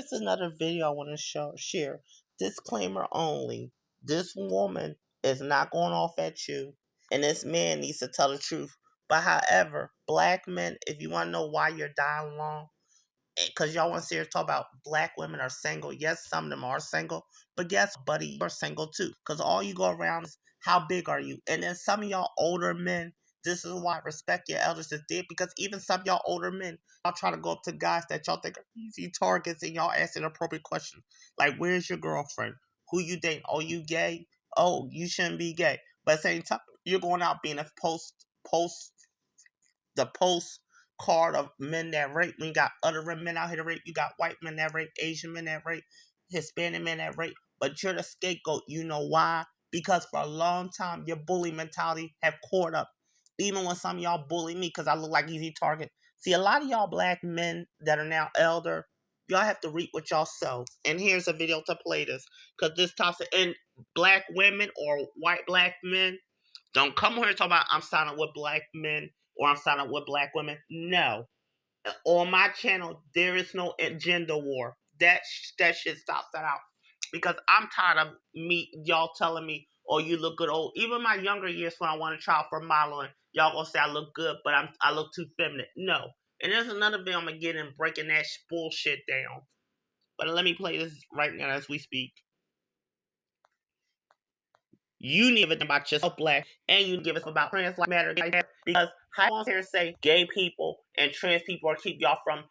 Here's another video I want to share. Disclaimer only. This woman is not going off at you, and this man needs to tell the truth. But however, black men, if you want to know why you're dying alone, because y'all want to see her talk about black women are single. Yes, some of them are single, but guess, buddy, you're single too. Because all you go around is how big are you? And then some of y'all older men, this is why respect your elders is dead. Because even some of y'all older men, y'all try to go up to guys that y'all think are easy targets, and y'all ask inappropriate questions like, "Where's your girlfriend? Who you dating? Oh, you gay? Oh, you shouldn't be gay." But at the same time, you're going out being a postcard of men that rape. When you got other men out here to rape, you got white men that rape, Asian men that rape, Hispanic men that rape. But you're the scapegoat. You know why? Because for a long time, your bully mentality have caught up. Even when some of y'all bully me because I look like easy target. See, a lot of y'all black men that are now elder, y'all have to reap what y'all sow. And here's a video to play this. Because this topic, and black women or white black men, don't come here and talk about I'm signing with black men or I'm signing with black women. No. On my channel, there is no gender war. That shit stops that out. Because I'm tired of y'all telling me, oh, you look good. Oh, even my younger years when I want to try for modeling, y'all gonna say I look good, but I look too feminine. No. And there's another video I'm gonna get in breaking that bullshit down. But let me play this right now as we speak. You need to give it about yourself, black, and you give us about trans life matter, because how long here say gay people and trans people are keeping y'all from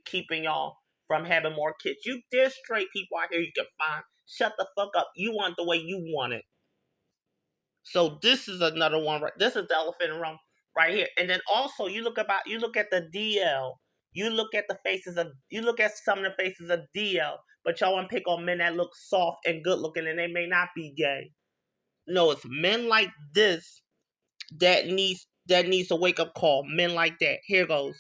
keeping y'all from having more kids. There's straight people out here you can find. Shut the fuck up. You want the way you want it. So this is another one. Right, this is the elephant in the room right here. And then also you look at the DL. You look at some of the faces of DL, but y'all want to pick on men that look soft and good looking, and they may not be gay. No, it's men like this that needs a wake up call. Men like that. Here goes.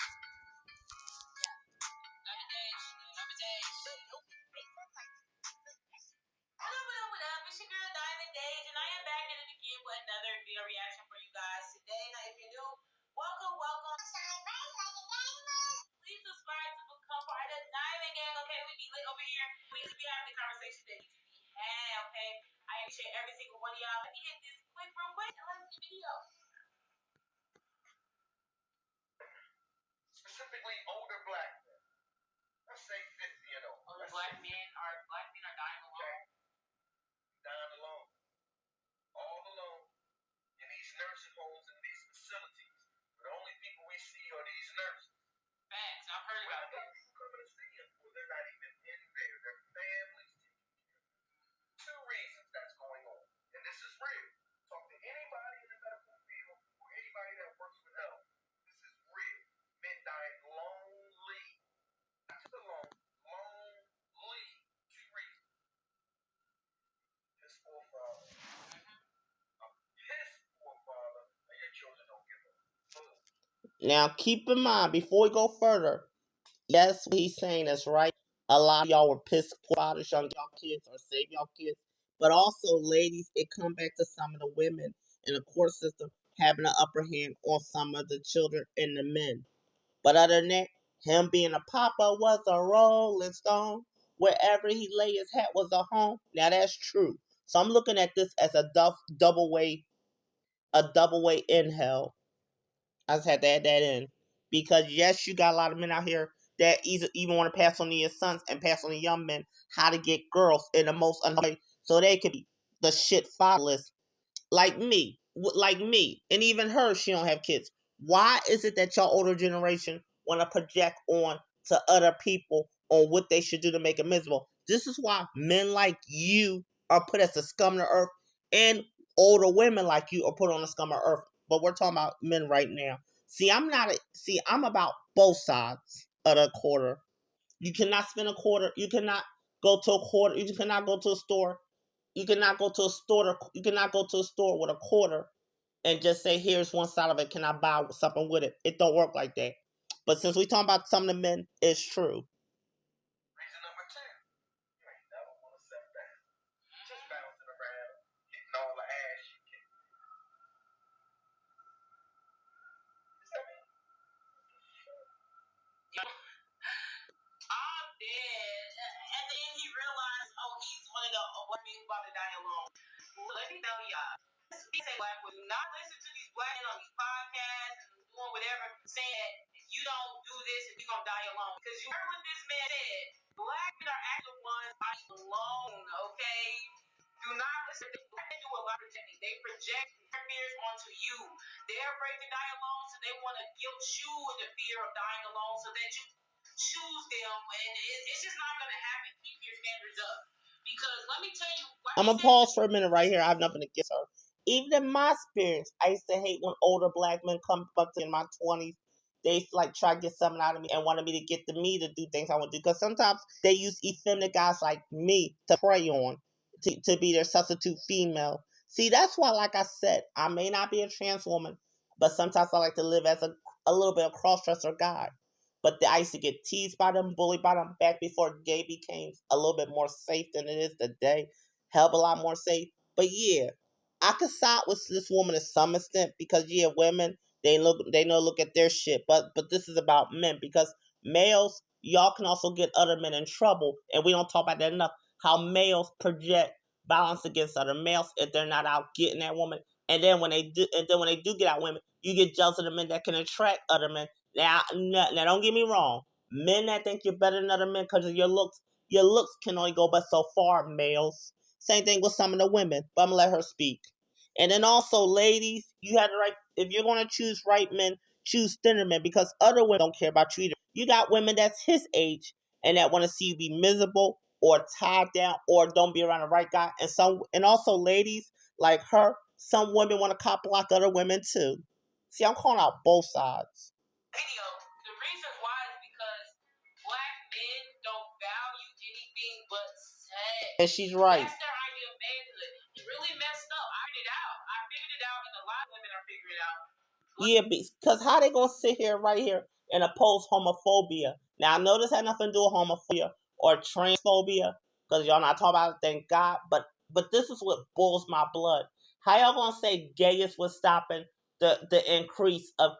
Specifically older black men. Let's say 50 and over. Older black men are dying alone. Dying alone. All alone. In these nursing homes and these facilities. The only people we see are these nurses. Facts, I've heard about that. People coming to see them. Well, they're not even in there. Their families. Two reasons that's going on. And this is real. Talk to anybody in the medical field or anybody that works with health. This is real. Men dying lonely. Not just alone. Lonely. Two reasons. His forefather. His forefather. And your children don't give a fuck. Now keep in mind before we go further. Yes, what he's saying is right. A lot of y'all were pissed fathers, young y'all kids, or save y'all kids. But also, ladies, it come back to some of the women in the court system having an upper hand on some of the children and the men. But other than that, him being a papa was a rolling stone. Wherever he lay his hat was a home. Now that's true. So I'm looking at this as a double way in hell. I just had to add that in. Because yes, you got a lot of men out here that even want to pass on to your sons and pass on to young men how to get girls in the most unhealthy way so they could be the shit fatherless. Like me. And even her, she don't have kids. Why is it that y'all older generation want to project on to other people on what they should do to make it miserable? This is why men like you are put as the scum of the earth, and older women like you are put on the scum of the earth. But we're talking about men right now. I'm about both sides of the quarter. You cannot spend a quarter. You cannot go to a quarter. You cannot go to a store. You cannot go to a store. You cannot go to a store with a quarter and just say, "Here's one side of it. Can I buy something with it?" It don't work like that. But since we talking about some of the men, it's true. Reason number two. You ain't never want to settle down. Just bouncing around, getting all the ass you can. I'm dead. tell y'all. We say black women, do not listen to these black men on these podcasts and doing whatever, saying that if you don't do this, if you're gonna die alone. Because you heard what this man said. Black men are actually the ones dying alone, okay? Do not listen. Black men do a lot of projecting. They project their fears onto you. They're afraid to die alone, so they want to guilt you in the fear of dying alone so that you choose them, and it's just not going to happen. Keep your standards up. Because let me tell you, I'm gonna pause for a minute right here. I have nothing against her. Even in my experience, I used to hate when older black men come up to in my 20s. They used to, like, try to get something out of me and wanted me to get to me to do things I want to do. Because sometimes they use effeminate guys like me to prey on, to be their substitute female. See, that's why, like I said, I may not be a trans woman, but sometimes I like to live as a little bit of cross-dresser guy. But I used to get teased by them, bullied by them back before gay became a little bit more safe than it is today. Help a lot more safe. But yeah, I could side with this woman to some extent because yeah, women they know look at their shit. But this is about men because males, y'all can also get other men in trouble, and we don't talk about that enough. How males project violence against other males if they're not out getting that woman. And then when they do get out women, you get jealous of the men that can attract other men. Now, don't get me wrong. Men that think you're better than other men because of your looks can only go but so far, males. Same thing with some of the women, but I'm gonna let her speak. And then also, ladies, you have the right. If you're gonna choose right men, choose thinner men because other women don't care about you either. You got women that's his age and that want to see you be miserable or tied down or don't be around the right guy. And also, ladies like her, some women want to cop block other women too. See, I'm calling out both sides. video, the reason why is because black men don't value anything but sex. And she's right. That's their idea of manhood. It's really messed up. I figured it out. And a lot of women are figuring it out. Yeah, because how they gonna sit here right here and oppose homophobia? Now I know this had nothing to do with homophobia or transphobia, because y'all not talking about it, thank God. But this is what boils my blood. How y'all gonna say gay is what's stopping the increase of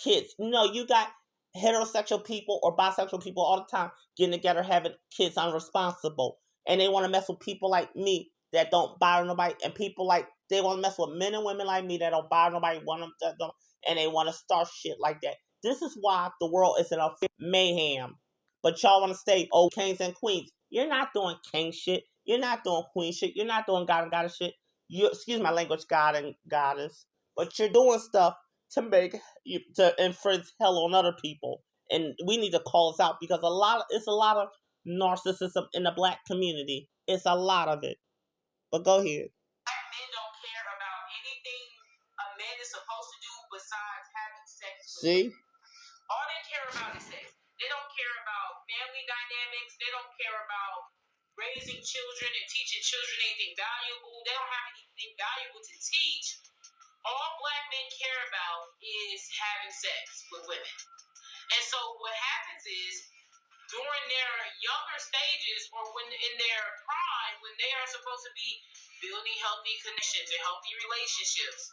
kids? You know, you got heterosexual people or bisexual people all the time getting together having kids unresponsible. And they want to mess with people like me that don't bother nobody, and people like they want to mess with men and women like me that don't bother nobody, want them that don't, and they want to start shit like that. This is why the world is in a mayhem. But y'all want to stay, oh, kings and queens. You're not doing king shit. You're not doing queen shit. You're not doing god and goddess shit. Excuse my language, god and goddess. But you're doing stuff to make you to infringe hell on other people, and we need to call this out because it's a lot of narcissism in the black community. It's a lot of it. But go ahead. Black men don't care about anything a man is supposed to do besides having sex with See? women. All they care about is sex. They don't care about family dynamics. They don't care about raising children and teaching children anything valuable. They don't have anything valuable to teach. All black men care about is having sex with women. And so what happens is during their younger stages or when in their prime, when they are supposed to be building healthy connections and healthy relationships,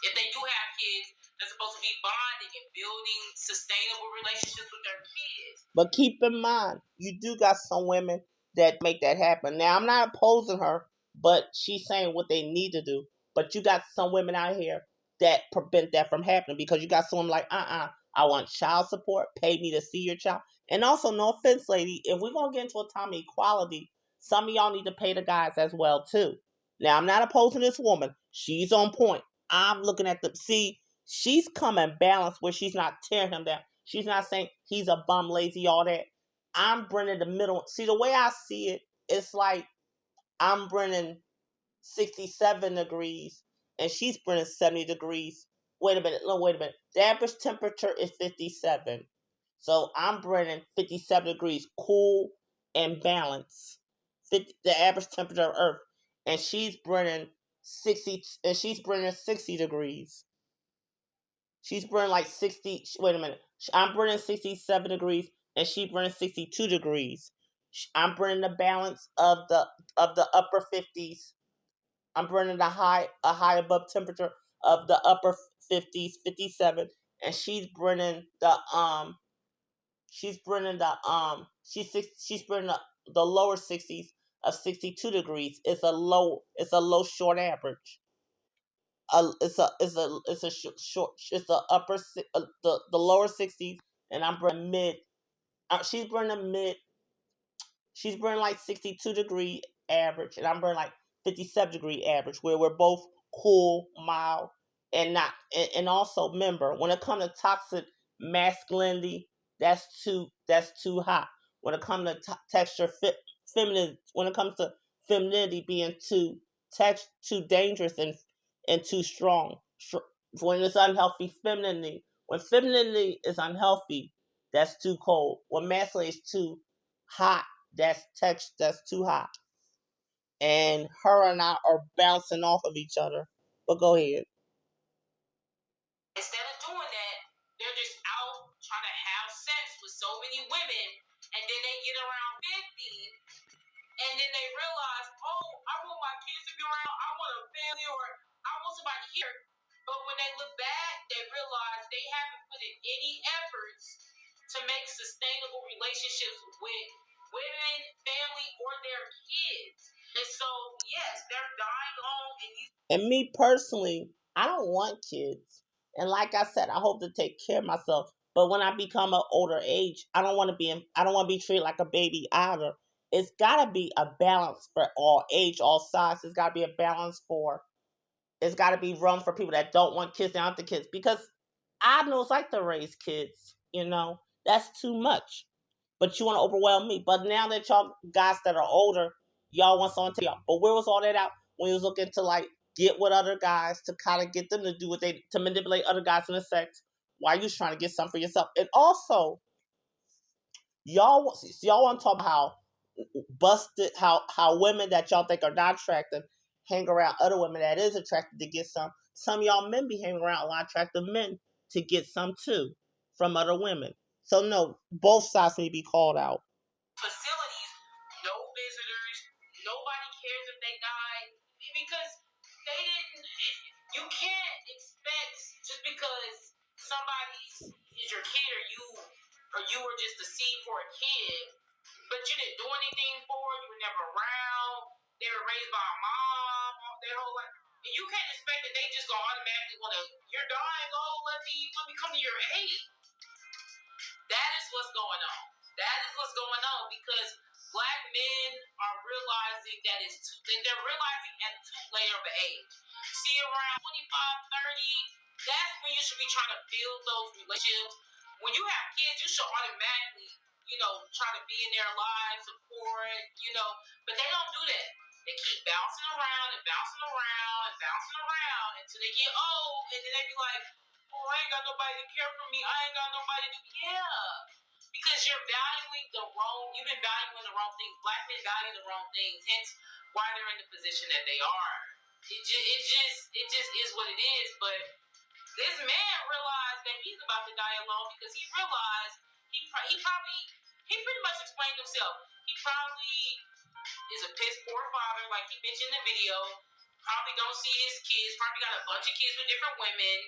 if they do have kids, they're supposed to be bonding and building sustainable relationships with their kids. But keep in mind, you do got some women that make that happen. Now, I'm not opposing her, but she's saying what they need to do. But you got some women out here that prevent that from happening because you got someone like, I want child support, pay me to see your child. And also, no offense, lady, if we're going to get into a time of equality, some of y'all need to pay the guys as well, too. Now, I'm not opposing this woman. She's on point. I'm looking at see, she's coming balanced where she's not tearing him down. She's not saying he's a bum, lazy, all that. I'm bringing the middle. See, the way I see it, it's like I'm bringing 67 degrees and she's bringing 70 degrees. Wait a minute. No, wait a minute. The average temperature is 57. So I'm bringing 57 degrees, cool and balanced. The average temperature of Earth. And she's bringing 60 degrees. She's burning like 60. Wait a minute. I'm burning 67 degrees, and she burning 62 degrees. I'm burning the balance of the upper 50s. I'm burning a high above temperature of the upper 50s, 57, and she's burning the lower 60s of 62 degrees. It's a low short average. It's the the lower 60s, and I'm bringing mid. She's bringing mid. She's burning like 62-degree average, and I'm burning like 57-degree average, where we're both cool, mild, and not. And also, remember, when it comes to toxic masculinity, that's too hot. When it comes to texture, feminine. When it comes to femininity being too dangerous and too strong. When it's unhealthy femininity, when femininity is unhealthy, that's too cold. When masculinity is too hot, that's too hot. And her and I are bouncing off of each other. But go ahead. Instead of doing that, they're just out trying to have sex with so many women, and then they get around 50, and then they realize, oh, I want my kids to be around, I want a family, or I want somebody here. But when they look back, they realize they haven't put in any efforts to make sustainable relationships with women, family, or their kids. And so, yes, they're dying on, And me personally, I don't want kids. And like I said, I hope to take care of myself. But when I become an older age, I don't want to be treated like a baby either. It's gotta be a balance for all age, all sizes. It's gotta be a balance for it's got to be room for people that don't want kids and want the kids, because I know it's like to raise kids. That's too much. But you want to overwhelm me. But now that y'all guys that are older, y'all want someone to y'all. But where was all that out when you was looking to like get with other guys to kind of get them to do what they to manipulate other guys in the sex? Why you trying to get something for yourself? And also, y'all want to talk about how busted how women that y'all think are not attractive hang around other women that is attractive to get some. Some of y'all men be hanging around a lot of attractive men to get some too from other women. So no, both sides need to be called out. facilities, no visitors, nobody cares if they die because they didn't. You can't expect just because somebody is your kid or you were just a seed for a kid, but you didn't do anything for it. You were never around. They were raised by a mom their whole life. And you can't expect that they just gonna automatically want to. You're dying. Oh, let me come to your aid. That is what's going on. That is what's going on because black men are realizing they're realizing at too late of an age. See, around 25, 30, that's when you should be trying to build those relationships. When you have kids, you should automatically, try to be in their lives, support, but they don't do that. They keep bouncing around and bouncing around and bouncing around until they get old, and then they be like, oh, I ain't got nobody to care for me. I ain't got nobody to. Yeah. Because you've been valuing the wrong things. Black men value the wrong things. Hence why they're in the position that they are. It just is what it is. But this man realized that he's about to die alone because he realized he pretty much explained himself. He probably is a piss poor father, like he mentioned in the video. Probably don't see his kids. Probably got a bunch of kids with different women.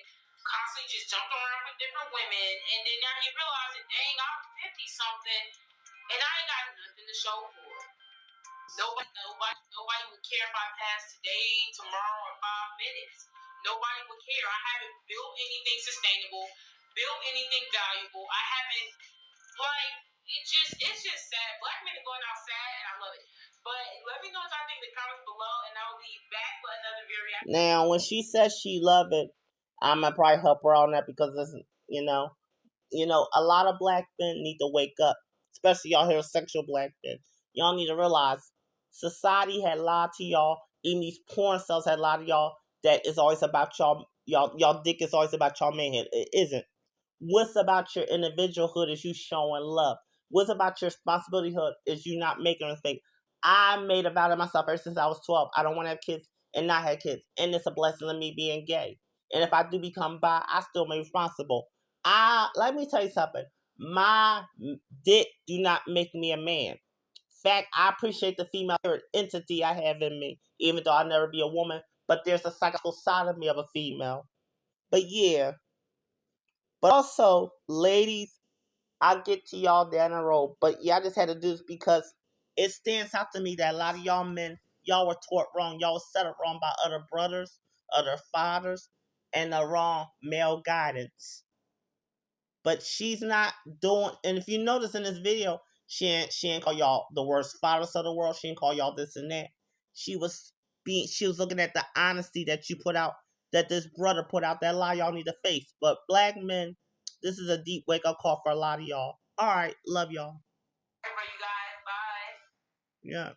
Constantly just jumping around with different women. And then now he realizes, dang, I'm 50 something, and I ain't got nothing to show for it. Nobody would care if I passed today, tomorrow, or 5 minutes. Nobody would care. I haven't built anything sustainable, built anything valuable. I haven't it's just sad. Black men are going out sad, and I love it. But let me know what y'all think in the comments below, and I will be back for another very. Now, when she says she love it, I'm gonna probably help her on that, because this, you know, a lot of black men need to wake up, especially y'all heterosexual black men. Y'all need to realize society had lied to y'all. Even these porn stars had lied to y'all that it's always about y'all dick is always about y'all manhood. It isn't. What's about your individualhood is you showing love. What's about your responsibilityhood is you not making a mistake. I made a vow to myself ever since I was 12. I don't want to have kids and not have kids. And it's a blessing of me being gay. And if I do become bi, I still am responsible. Let me tell you something. My dick do not make me a man. In fact, I appreciate the female entity I have in me, even though I'll never be a woman. But there's a psychological side of me of a female. But yeah. But also, ladies, I'll get to y'all down the road. But yeah, I just had to do this because it stands out to me that a lot of y'all men, y'all were taught wrong. Y'all was set up wrong by other brothers, other fathers, and the wrong male guidance. But she's not doing. And if you notice in this video, she ain't call y'all the worst fathers of the world. She ain't call y'all this and that. She was looking at the honesty that you put out, that this brother put out, that lie y'all need to face. But black men, this is a deep wake up call for a lot of y'all. All right, love y'all. For you guys, bye. Yeah.